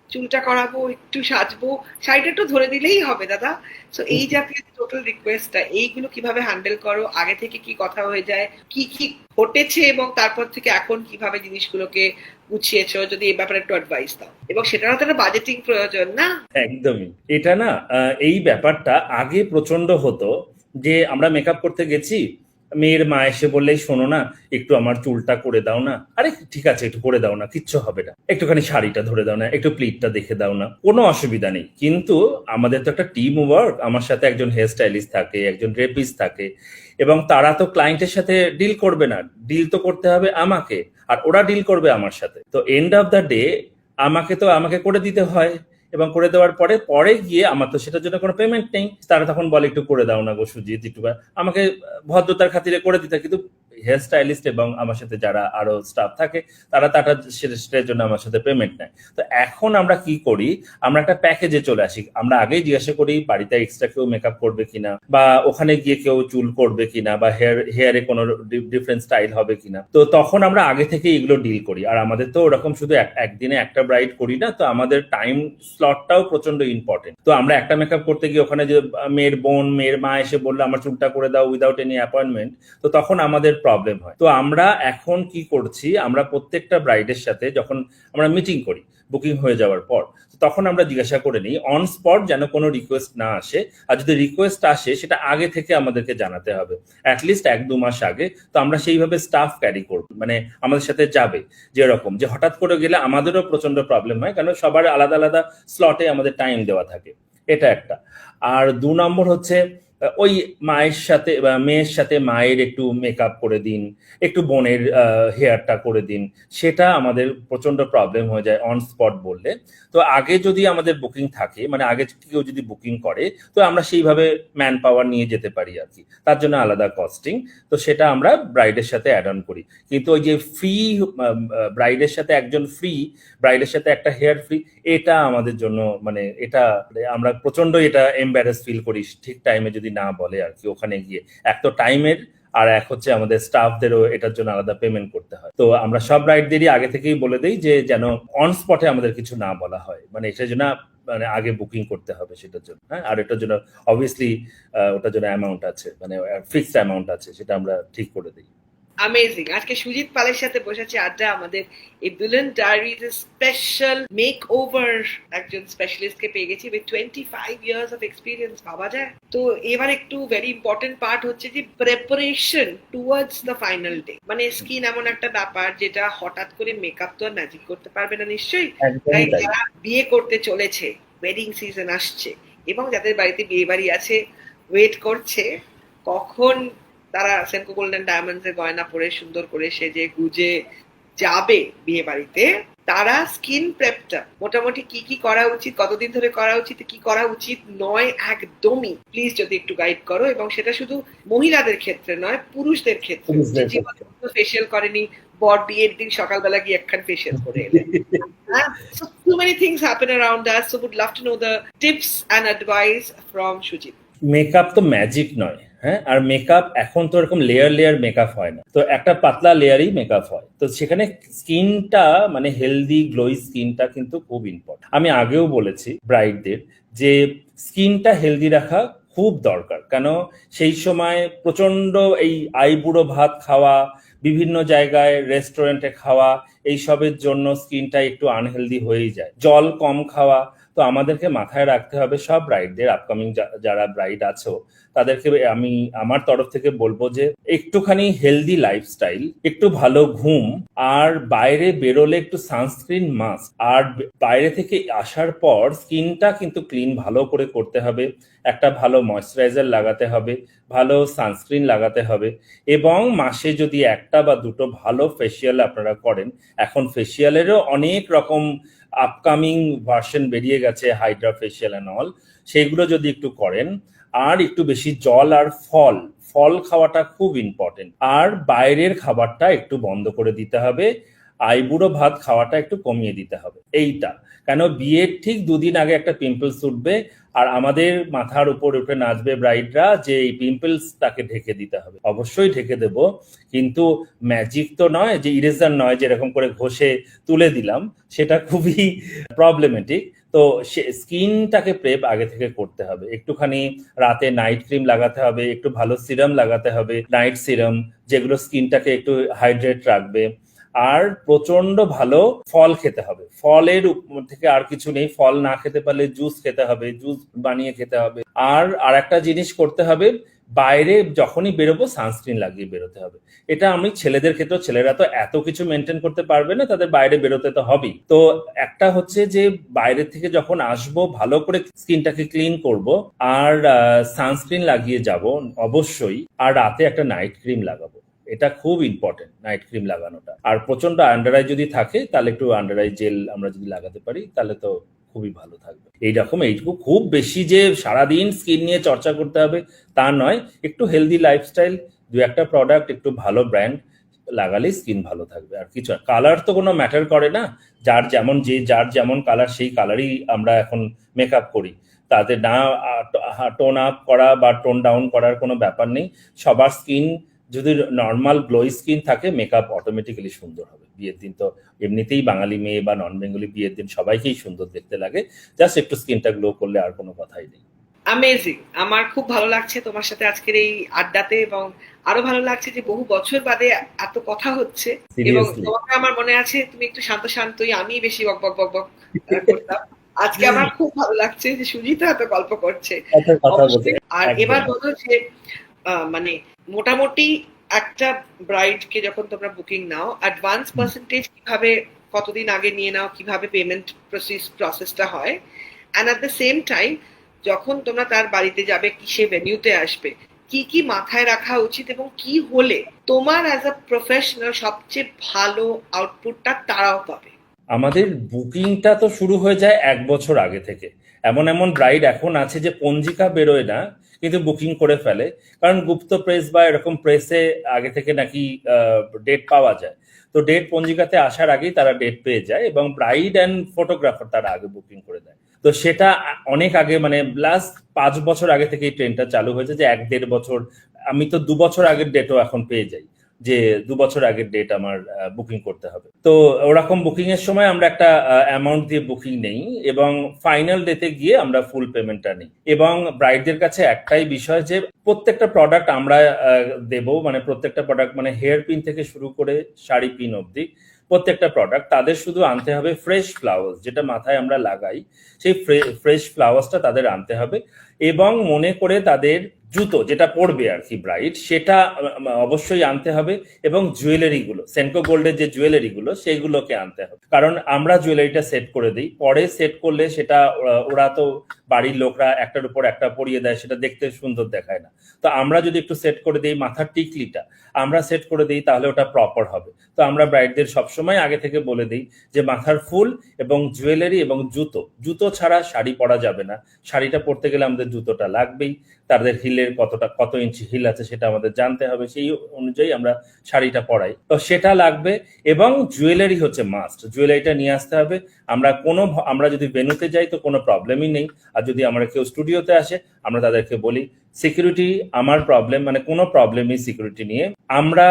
চুলটা করাবো, একটু সাজবো, শাড়িটা একটু ধরে দিলেই হবে দাদা। সো এই জাতীয় টোটাল রিকোয়েস্টটা, এইগুলো কিভাবে হ্যান্ডেল করো, আগে থেকে কি কথা হয়ে যায়, কি কি ঘটেছে, এবং তারপর থেকে এখন কিভাবে জিনিসগুলোকে গুছিয়েছো, যদি এই ব্যাপারে একটু অ্যাডভাইস দাও। এবং সেটারও তো একটা বাজেটিং প্রয়োজন না? একদমই। এটা না এই ব্যাপারটা আগে প্রচন্ড হতো, যে আমরা মেকআপ করতে গেছি, মেয়ের মা এসে বললেই, শোনো না, একটু আমার চুলটা করে দাও না। আরে ঠিক আছে, একটু করে দাও না, কিচ্ছু হবে না, একটুখানি শাড়িটা ধরে দাও না, একটু প্লিটটা দেখে দাও না, কোনো অসুবিধা নেই। কিন্তু আমাদের তো একটা টিম ওয়ার্ক, আমার সাথে একজন হেয়ার স্টাইলিস্ট থাকে, একজন ড্রেপিস্ট থাকে, এবং তারা তো ক্লায়েন্টের সাথে ডিল করবে না, ডিল তো করতে হবে আমাকে, আর ওরা ডিল করবে আমার সাথে। তো এন্ড অফ দ্য ডে আমাকে করে দিতে হয়, এবং করে দেওয়ার পরে গিয়ে আমার তো সেটার জন্য কোনো পেমেন্ট নেই। তারা তখন বলে, একটু করে দাও না গো সুজিত, একটু আমাকে ভদ্রতার খাতিরে করে দিতে। কিন্তু হেয়ার স্টাইলিস্ট এবং আমার সাথে যারা আরো স্টাফ থাকে, তারা সেটার জন্য আমার সাথে পেমেন্ট নেয়। তো এখন আমরা কি করি, আমরা একটা প্যাকেজে চলে আসি। আমরা আগেই জিজ্ঞাসা করি বাড়িতে এক্সট্রা কেউ মেকআপ করবে কিনা, বা ওখানে গিয়ে কেউ চুল করবে কিনা, বা হেয়ারে কোনো ডিফারেন্ট স্টাইল হবে কিনা। তো তখন আমরা আগে থেকে এগুলো ডিল করি। আর আমাদের তো ওরকম শুধু একদিনে একটা ব্রাইড করি না, তো আমাদের টাইম স্লটটাও প্রচন্ড ইম্পর্টেন্ট। তো আমরা একটা মেকআপ করতে গিয়ে ওখানে যে মেয়ের বোন, মেয়ের মা এসে বললো আমার চুলটা করে দাও উইদাউট এনি অ্যাপয়েন্টমেন্ট, তো তখন আমাদের প্রবলেম হয়। তো আমরা এখন কি করছি, আমরা প্রত্যেকটা ব্রাইডের সাথে যখন আমরা মিটিং করি বুকিং হয়ে যাওয়ার পর, তখন আমরা জিজ্ঞাসা করে নিই অন স্পট যেন কোনো রিকোয়েস্ট না আসে। আর যদি রিকোয়েস্ট আসে, সেটা আগে থেকে আমাদেরকে জানাতে হবে, অ্যাটলিস্ট 1-2 মাস আগে। তো আমরা সেইভাবে স্টাফ ক্যারি করব, মানে আমাদের সাথে যাবে। যেরকম যে হঠাৎ করে গেলে আমাদেরও প্রচন্ড প্রবলেম হয়, কারণ সবার আলাদা আলাদা স্লটে আমাদের টাইম দেওয়া থাকে, এটা একটা। আর 2 নম্বর হচ্ছে ওই মায়ের সাথে বা মেয়ের সাথে মায়ের একটু মেকআপ করে দিন, একটু বোনের হেয়ারটা করে দিন, সেটা আমাদের প্রচন্ড প্রবলেম হয়ে যায় অন স্পট বললে। তো আগে যদি আমাদের বুকিং থাকে, মানে আগে কেউ যদি বুকিং করে, তো আমরা সেইভাবে ম্যান পাওয়ার নিয়ে যেতে পারি আর কি, তার জন্য আলাদা কস্টিং। তো সেটা আমরা ব্রাইডের সাথে অ্যাড অন করি। কিন্তু ওই যে ফ্রি ব্রাইডের সাথে একজন ফ্রি, ব্রাইডের সাথে একটা হেয়ার ফ্রি, এটা আমাদের জন্য মানে এটা আমরা প্রচন্ড এটা এম্বারেস ফিল করি ঠিক টাইমে যদি না বলে আর কি ওখানে গিয়ে। এক তো টাইমের, আর এক হচ্ছে আমাদের স্টাফদেরও এটার জন্য আলাদা পেমেন্ট করতে হয়। তো আমরা সব রাইডদেরই আগে থেকেই বলে দিই যে যেন অন স্পটে আমাদের কিছু না বলা হয়, মানে এটার জন্য মানে আগে বুকিং করতে হবে সেটার জন্য। হ্যাঁ, আর এটার জন্য অবভিয়াসলি ওটার জন্য অ্যামাউন্ট আছে, মানে ফিক্সড অ্যামাউন্ট আছে, সেটা আমরা ঠিক করে দিই। অ্যামেজিং। আজকে সুজিত পালের সাথে বসেছে আড্ডা আমাদের এই দুলহান ডায়েরিজ স্পেশাল মেক ওভার একজন স্পেশালিস্টকে পেয়ে গেছি উইথ 25 ইয়ার্স অফ এক্সপিরিয়েন্স, ভাবা যায়। তো এবার একটু ভেরি ইম্পর্টেন্ট পার্ট হচ্ছে যে preparation towards the final day. মানে স্কিন এমন একটা ব্যাপার যেটা হঠাৎ করে মেকআপ তো আর ম্যাজিক করতে পারবে না নিশ্চয়ই। তাই যারা বিয়ে করতে চলেছে, ওয়েডিং সিজন আসছে, এবং যাদের বাড়িতে বিয়ে বাড়ি আছে, ওয়েট করছে কখন তারা সেনকো গোল্ডেন ডায়মন্ডস এর গয়না পরে সুন্দর করে সেজে গুজে যাবে বিয়ে বাড়িতে, তারা স্কিন প্রেপটা মোটামুটি কি কি করা উচিত, কতদিন ধরে করা উচিত, কি করা উচিত নয়, একদমই প্লিজ যদি একটু গাইড করো। এবং সেটা শুধু মহিলাদের ক্ষেত্রে নয়, পুরুষদের ক্ষেত্রে। ফেসিয়াল করেনি, বর বিয়ের দিন সকালবেলা গিয়ে একখান ফেসিয়াল করে এলেন। So too many things happen around us, so would love to know the tips and advice from Shujit. Makeup তো ম্যাজিক নয়, হ্যাঁ, আর মেকআপ এখন তো এরকম লেয়ার লেয়ার মেকআপ হয় না, তো একটা পাতলা লেয়ারই মেকআপ হয়। তো সেখানে স্কিনটা মানে হেলদি গ্লোই স্কিনটা কিন্তু খুব ইম্পর্টেন্ট। আমি আগেও বলেছি ব্রাইডদের যে স্কিনটা হেলদি রাখা খুব দরকার, কেন সেই সময় প্রচন্ড এই আইবুড়ো ভাত খাওয়া, বিভিন্ন জায়গায় রেস্টুরেন্টে খাওয়া, এইসবের জন্য স্কিনটা একটু আনহেলদি হয়েই যায়। জল কম খাওয়া। তো আমাদেরকে মাথায় রাখতে হবে সব ব্রাইডদের, আপকামিং যারা ব্রাইড আছো তাদেরকে আমি আমার তরফ থেকে বলবো যে একটুখানি হেলদি লাইফস্টাইল, একটু ভালো ঘুম, আর বাইরে বেরোলে একটু সানস্ক্রিন মাস্ক, আর বাইরে থেকে আসার পর স্কিনটা কিন্তু ক্লিন ভালো করে করতে হবে, একটা ভালো ময়শ্চারাইজার লাগাতে হবে, ভালো সানস্ক্রিন লাগাতে হবে, এবং মাসে যদি একটা বা দুটো ভালো ফেসিয়াল আপনারা করেন, এখন ফেসিয়ালেরও অনেক রকম আপকামিং ভার্সন বেরিয়ে গেছে, হাইড্রা ফেসিয়াল অ্যান্ড অল, সেইগুলো যদি একটু করেন, আর একটু বেশি জল আর ফল খাওয়াটা খুব ইম্পর্টেন্ট, আর বাইরের খাবারটা একটু বন্ধ করে দিতে হবে, আইবুড়ো ভাত খাওয়াটা একটু কমিয়ে দিতে হবে। এইটা কেন বিয়ের ঠিক দুদিন আগে একটা পিম্পলস উঠবে, আর আমাদের মাথার উপর উঠে নাচবে ব্রাইডরা যে এই পিম্পলস তাকে ঢেকে দিতে হবে। অবশ্যই ঢেকে দেব, কিন্তু ম্যাজিক তো নয়, যে ইরেজার নয় যেরকম করে ঘষে তুলে দিলাম, সেটা খুবই প্রবলেমেটিক। তো স্কিনটাকে প্রেপ আগে থেকে করতে হবে, একটুখানি রাতে নাইট ক্রিম লাগাতে হবে, একটু ভালো সিরাম লাগাতে হবে, নাইট সিরাম, যেগুলো স্কিনটাকে একটু হাইড্রেট রাখবে, আর প্রচন্ড ভালো ফল খেতে হবে। ফলের থেকে আর কিছু নেই, ফল না খেতে পারলে জুস খেতে হবে, জুস বানিয়ে খেতে হবে। আর একটা জিনিস করতে হবে, বাইরে যখনই বেরোবো সানস্ক্রিন লাগিয়ে বেরোতে হবে। এটা আমি ছেলেদের ক্ষেত্রে, ছেলেরা তো এত কিছু মেনটেন করতে পারবে না, তাদের বাইরে বেরোতে তো হবেই। তো একটা হচ্ছে যে বাইরে থেকে যখন আসবো ভালো করে স্কিনটাকে ক্লিন করব, আর সানস্ক্রিন লাগিয়ে যাব অবশ্যই, আর রাতে একটা নাইট ক্রিম লাগাবো। এটা খুব ইম্পর্টেন্ট, নাইট ক্রিম লাগানোটা। আর প্রচন্ড আন্ডার আই যদি থাকে তাহলে একটু আন্ডার আই জেল আমরা যদি লাগাতে পারি তাহলে তো খুবই ভালো থাকবে। এইরকম এইটুকু, খুব বেশি যে সারাদিন স্কিন নিয়ে চর্চা করতে হবে তা নয়, একটু হেলদি লাইফস্টাইল, দু একটা প্রোডাক্ট একটু ভালো ব্র্যান্ড লাগালেই স্কিন ভালো থাকবে। আর কিছু কালার তো কোনো ম্যাটার করে না, যার যেমন কালার সেই কালারই আমরা এখন মেকআপ করি, তাতে না টোন আপ করা বা টোন ডাউন করার কোনো ব্যাপার নেই। সবার স্কিন যদি নর্মাল গ্লোই স্কিন থাকে, মেকআপ অটোমেটিক্যালি সুন্দর হবে। বিয়ের দিন তো এমনিতেই বাঙালি মেয়ে বা নন বেঙ্গলি বিয়ের দিন সবাইকেই সুন্দর দেখতে লাগে, জাস্ট একটু স্কিনটা গ্লো করলে আর কোনো কথাই নেই। অ্যামেজিং, আমার খুব ভালো লাগছে তোমার সাথে আজকের এই আড্ডাতে, এবং আরো ভালো লাগছে যে বহু বছর বাদে এত কথা হচ্ছে, এবং তোমাকে আমার মনে আছে তুমি একটু শান্তই, আমি বেশি বক বক বক বক করতাম। আজকে আমার খুব ভালো লাগছে যে সুজিতা এত গল্প করছে। আর এবার বলো যে মানে মোটামুটি একটা ব্রাইড কে যখন তোমরা বুকিং নাও, অ্যাডভান্স পার্সেন্টেজ কিভাবে, কতদিন আগে নিয়ে নাও, কিভাবে পেমেন্ট প্রসেসটা হয়, and at the same time যখন তোমরা তার বাড়িতে যাবে, কি সে ভেন্যুতে আসবে, কি কি মাথায় রাখা উচিত এবং কি হলে তোমার অ্যাজ আ প্রফেশনাল সবচেয়ে ভালো আউটপুটটা তারাও পাবে? আমাদের বুকিংটা তো শুরু হয়ে যায় 1 বছর আগে থেকে। এমন এমন ব্রাইড এখন আছে যে পঞ্জিকা বেরোয় না কিন্তু বুকিং করে ফেলে, কারণ গুপ্ত প্রেস বা এরকম প্রেসে আগে থেকে নাকি ডেট পাওয়া যায়। তো ডেট পঞ্জিকাতে আসার আগেই তারা ডেট পেয়ে যায় এবং ব্রাইড অ্যান্ড ফটোগ্রাফার তারা আগে বুকিং করে দেয়। তো সেটা অনেক আগে, মানে লাস্ট 5 বছর আগে থেকে এই ট্রেনটা চালু হয়েছে যে 1-1.5 বছর, আমি তো 2 বছর আগের ডেটও এখন পেয়ে যাই, যে 2 বছর আগের ডেট আমার বুকিং করতে হবে। তো ওরকম বুকিং এর সময় আমরা একটা অ্যামাউন্ট দিয়ে বুকিং নেই এবং ফাইনাল ডেতে গিয়ে আমরা ফুল পেমেন্টটা নিই। এবং ব্রাইডদের কাছে একটাই বিষয় যে প্রত্যেকটা প্রোডাক্ট আমরা দেব, মানে প্রত্যেকটা প্রোডাক্ট, মানে হেয়ার পিন থেকে শুরু করে শাড়ি পিন অবধি প্রত্যেকটা প্রোডাক্ট তাদের শুধু আনতে হবে ফ্রেশ ফ্লাওয়ার্স, যেটা মাথায় আমরা লাগাই সেই ফ্রেশ ফ্লাওয়ার্সটা তাদের আনতে হবে। এবং মনে করে তাদের জুতো যেটা পরবে আর কি ব্রাইড, সেটা অবশ্যই আনতে হবে। এবং জুয়েলারিগুলো, সেনকো গোল্ডের যে জুয়েলারিগুলো সেইগুলোকে আনতে হবে, কারণ আমরা জুয়েলারিটা সেট করে দিই। পরে সেট করলে সেটা ওরা তো বাড়ির লোকরা একটার উপর একটা পরিয়ে দেয়, সেটা দেখতে সুন্দর দেখায় না। তো আমরা যদি একটু সেট করে দিই, মাথার টিকলিটা আমরা সেট করে দিই, তাহলে ওটা প্রপার হবে। তো আমরা ব্রাইডদের সবসময় আগে থেকে বলে দিই যে মাথার ফুল এবং জুয়েলারি এবং জুতো ছাড়া শাড়ি পরা যাবে না। শাড়িটা পরতে গেলে আমাদের জুতোটা লাগবেই, তাদের হিলের কত ইঞ্চি হিল আছে সেটা আমাদের জানতে হবে, সেই অনুযায়ী আমরা শাড়িটা পরাই। তো সেটা লাগবে এবং জুয়েলারি হচ্ছে মাস্ট, জুয়েলারিটা নিয়ে আসতে হবে। আমরা যদি ভেন্যুতে যাই তো কোনো প্রবলেমই নেই, আর যদি আমরা কেউ স্টুডিওতে আসে আমরা তাদেরকে বলি সিকিউরিটি আমার প্রবলেম, মানে কোনো প্রবলেমই সিকিউরিটি নিয়ে আমরা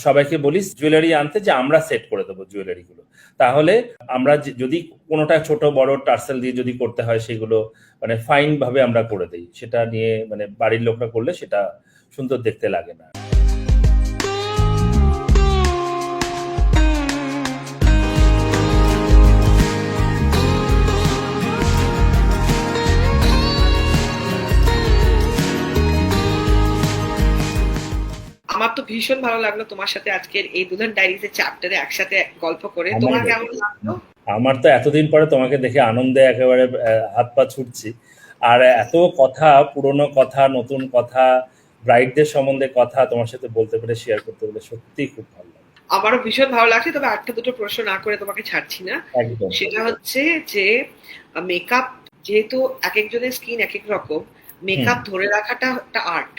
সবাইকে বলি জুয়েলারি আনতে, যে আমরা সেট করে দেবো জুয়েলারিগুলো। তাহলে আমরা যদি কোনোটা ছোট বড় টার্সেল দিয়ে যদি করতে হয় সেগুলো মানে ফাইন ভাবে আমরা করে দিই, সেটা নিয়ে মানে বাড়ির লোকরা করলে সেটা সুন্দর দেখতে লাগে না। আমার তো ভীষণ ভালো লাগলো তোমার সাথে আজকের এই দুলহান ডায়েরিজ এর চ্যাপ্টারে একসাথে গল্প করে। তোমার কেমন লাগলো? আমার তো এতদিন পরে তোমাকে দেখে আনন্দে একেবারে হাত পা ছুটছি। আর এত কথা, পুরনো কথা, নতুন কথা, ব্রাইডদের সম্বন্ধে কথা তোমার সাথে বলতে পেরে, শেয়ার করতে পেরে সত্যিই খুব ভালো লাগে। আমারও ভীষণ ভালো লাগছে। তবে একটা দুটো প্রশ্ন না করে তোমাকে ছাড়ছি না। একদম। সেটা হচ্ছে যে মেকআপ, যেহেতু এক একজনের স্কিন এক এক রকম, মেকআপ ধরে রাখাটা একটা আর্ট।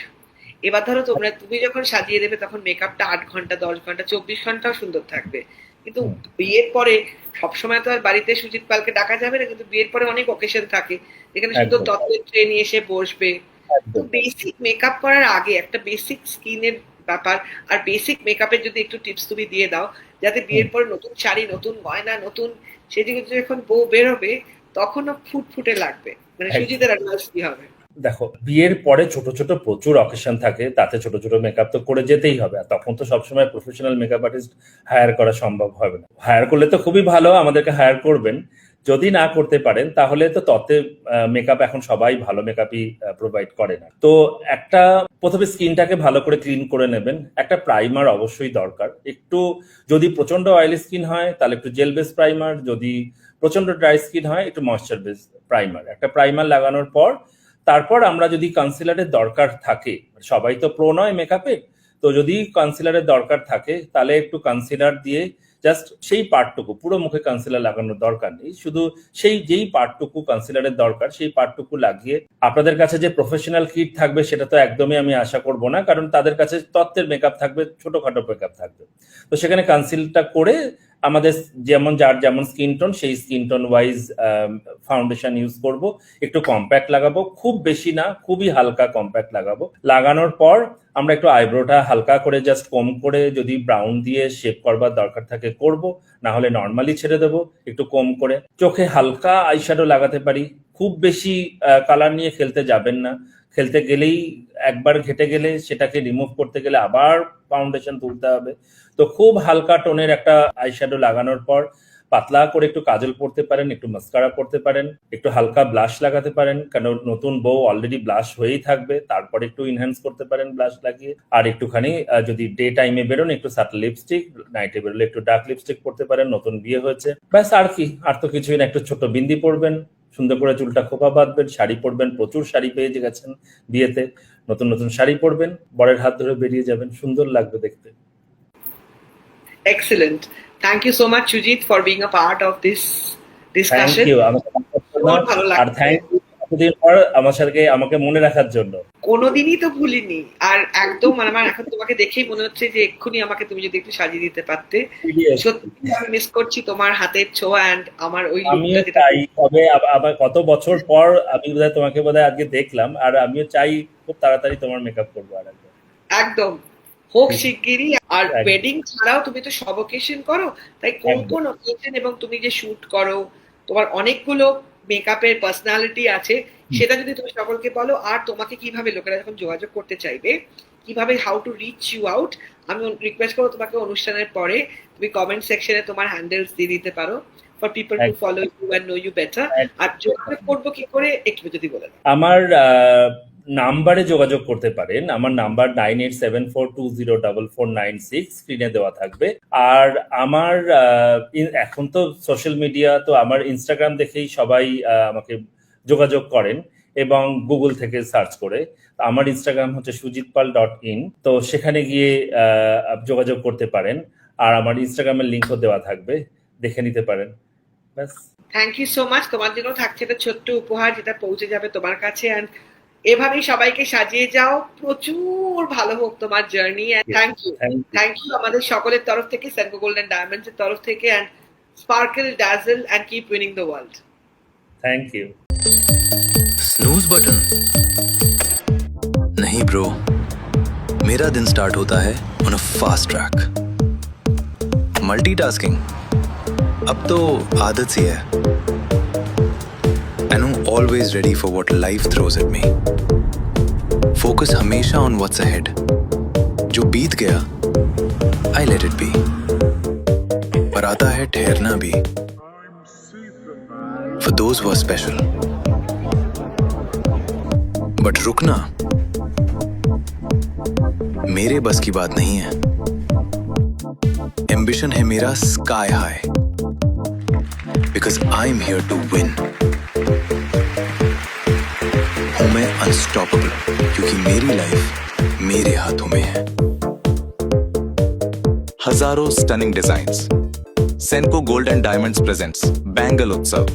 এবার ধরো তুমি যখন সাজিয়ে দেবে তখন মেকআপটা 8 ঘন্টা 10 ঘন্টা 24 ঘন্টাও সুন্দর থাকবে, কিন্তু বিয়ের পরে সবসময় তো আর বাড়িতে সুজিত পালকে ডাকা যাবে না, কিন্তু বিয়ের পরে অনেক অকেশন থাকে যেখানে সুন্দর তত্ত্বের ট্রেনে এসে বসবে। তো বেসিক মেকআপ করার আগে একটা বেসিক স্কিনের ব্যাপার আর বেসিক মেকআপের যদি একটু টিপস তুমি দিয়ে দাও, যাতে বিয়ের পরে নতুন শাড়ি, নতুন গয়না, নতুন সেদিকে যখন বউ বেরোবে তখনও ফুটফুটে লাগবে। মানে সুজিতের অ্যাডভাইস কি হবে? দেখো, বিয়ের পরে ছোট ছোট প্রচুর অকেশন থাকে, তাতে ছোট ছোট মেকআপ তো করে যেতেই হবে। আর তখন তো সবসময় প্রফেশনাল মেকআপ আর্টিস্ট হায়ার করা সম্ভব হবে না। হায়ার করলে তো খুবই ভালো, আমাদেরকে হায়ার করবেন। যদি না করতে পারেন তাহলে তো তত্ত্বে মেকআপ এখন সবাই ভালো মেকআপই প্রোভাইড করে না। তো একটা প্রথমে স্কিনটাকে ভালো করে ক্লিন করে নেবেন। একটা প্রাইমার অবশ্যই দরকার। একটু যদি প্রচন্ড অয়েলি স্কিন হয় তাহলে একটু জেল বেস প্রাইমার, যদি প্রচন্ড ড্রাই স্কিন হয় একটু ময়েশ্চার বেস প্রাইমার। একটা প্রাইমার লাগানোর পর তারপর আমরা যদি কনসিলারের দরকার থাকে, সবাই তো প্রো নয় মেকআপে, তো যদি কনসিলারের দরকার থাকে তাহলে একটু কনসিলার দিয়ে জাস্ট সেই পার্টটুকু, পুরো মুখে কনসিলার লাগানোর দরকার নেই, শুধু সেই যেই পার্টটুকু কনসিলারের দরকার সেই পার্টটুকু লাগিয়ে। আপনাদের কাছে যে প্রফেশনাল কিট থাকবে সেটা তো একদমই আমি আশা করব না, কারণ তাদের কাছে তত্ত্বের মেকআপ থাকবে, ছোটখাটো মেকআপ থাকবে। তো সেখানে কনসিলটা করে আমাদের যার যেমন স্কিন টোন সেই skin tone wise foundation use করব। একটু কম্প্যাক্ট লাগাবো, খুব বেশি না, খুবই হালকা কম্প্যাক্ট লাগাবো। লাগানোর পর আমরা একটু আইব্রোটা হালকা করে জাস্ট কম করে, যদি ব্রাউন দিয়ে শেপ করবার দরকার থাকে করব, না হলে নর্মালি ছেড়ে দেবো একটু কম করে। চোখে হালকা আইশ্যাডো লাগাতে পারি, খুব বেশি কালার নিয়ে খেলতে যাবেন না। খেলতে গেলেই একবার ঘেটে গেলে সেটাকে রিমুভ করতে গেলে আবার ফাউন্ডেশন তুলতে হবে। তো খুব হালকা টোনের একটা আইশ্যাডো লাগানোর পর পাতলা করে একটু কাজল পরতে পারেন, একটু মাস্কারা পরতে পারেন, একটু হালকা ব্লাশ লাগাতে পারেন, কারণ নতুন বউ অলরেডি ব্লাশ হয়েই থাকবে, তারপরে একটু ইনহ্যান্স করতে পারেন ব্লাশ লাগিয়ে। আর একটুখানি যদি ডে টাইমে বেরোন একটু সাটল লিপস্টিক, নাইটে বেরোলে একটু ডার্ক লিপস্টিক পরতে পারেন, নতুন বিয়ে হয়েছে, ব্যাস। আর কি, আর তো কিছুই না, একটু ছোট বিন্দি পরবেন, সুন্দর করে চুলটা খোপা বাঁধবেন, শাড়ি পরবেন, প্রচুর শাড়ি পেয়ে গেছেন বিয়েতে, নতুন নতুন শাড়ি পরবেন, বরের হাত ধরে বেরিয়ে যাবেন, সুন্দর লাগবে দেখতে। Excellent. Thank you so much, Sujit, for being a part of this thank discussion. You, বহুত ভালো আর লাগছে। থ্যাংক ইউ এতদিন পর আমাকে মনে রাখার জন্য। কোনোদিনই তো ভুলিনি, আর একদম মানে আমার এখন তোমাকে দেখেই মনে হচ্ছে যে এক্ষুনি আমাকে তুমি যদি একটু সাজিয়ে দিতে পারতে। সত্যি আমি মিস করছি তোমার হাতের ছোঁয়া এন্ড আমার ওই আমিও লুকটা যেটা। চাই, তবে আবার কত বছর পর আমি তোমাকে বোধহয় আজকে দেখলাম, আর আমিও চাই খুব তাড়াতাড়ি তোমার মেকআপ করবো আর একবার। একদম হোক শিগগিরই। আর একদম। ওয়েডিং ছাড়াও তুমি তো সব অকেশন করো, তাই কোন একদম। কোন অকেশন এবং তুমি যে শুট করো, তোমার অনেকগুলো মেকআপের পার্সোনালিটি আছে, সেটা যদি তুমি সকলকে বলো, আর তোমাকে কিভাবে লোকেরা যখন যোগাযোগ করতে চাইবে, কিভাবে how to reach you out. আমি রিকোয়েস্ট করবো তোমাকে অনুষ্ঠানের পরে তুমি কমেন্ট সেকশনে তোমার হ্যান্ডেলস দিয়ে দিতে পারো for people to follow you and know you better. আর যোগাযোগ করবো কি করে একটু যদি বলে দাও। আমার নাম্বারে যোগাযোগ করতে পারেন, আমার নাম্বার 9874204496 স্ক্রিনে দেওয়া থাকবে। আর আমার এখন তো সোশ্যাল মিডিয়া, তো আমার ইনস্টাগ্রাম দেখেই সবাই আমাকে যোগাযোগ করেন এবং গুগল থেকে সার্চ করে। আমার ইনস্টাগ্রাম হচ্ছে sujitpal.in, তো সেখানে গিয়ে যোগাযোগ করতে পারেন। আর আমার ইনস্টাগ্রামের লিঙ্কও দেওয়া থাকবে, দেখে নিতে পারেন। ব্যাস, থ্যাংক ইউ সো মাচ। তোমার জন্য থাকছে একটা ছোট্ট উপহার যেটা পৌঁছে যাবে তোমার কাছে। এন্ড এভাবেই সবাইকে সাজিয়ে যাও, প্রচুর ভালো হোক তোমার journey. Thank you, thank you আমাদের সকলের তরফ থেকে, সেনকো গোল্ডেন ডায়মন্ডস এর তরফ থেকে। And sparkle, dazzle and keep winning the world. Thank you. Snooze button नहीं ब्रो, मेरा दिन स्टार्ट होता है on a fast track. Multitasking अब तो आदत सी है, एंड हूं always ready for what life throws at me. Focus हमेशा ऑन व्हाट्स अहेड, जो बीत गया आई लेट इट बी। पर आता है ठहरना भी, for those who are special. But रुकना मेरे बस की बात नहीं है। एम्बिशन है मेरा sky high, because I am here to win. हूं मैं अनस्टॉपेबल, क्योंकि मेरी लाइफ मेरे हाथों में है। हजारों stunning designs. सेनको gold and diamonds presents bangle उत्सव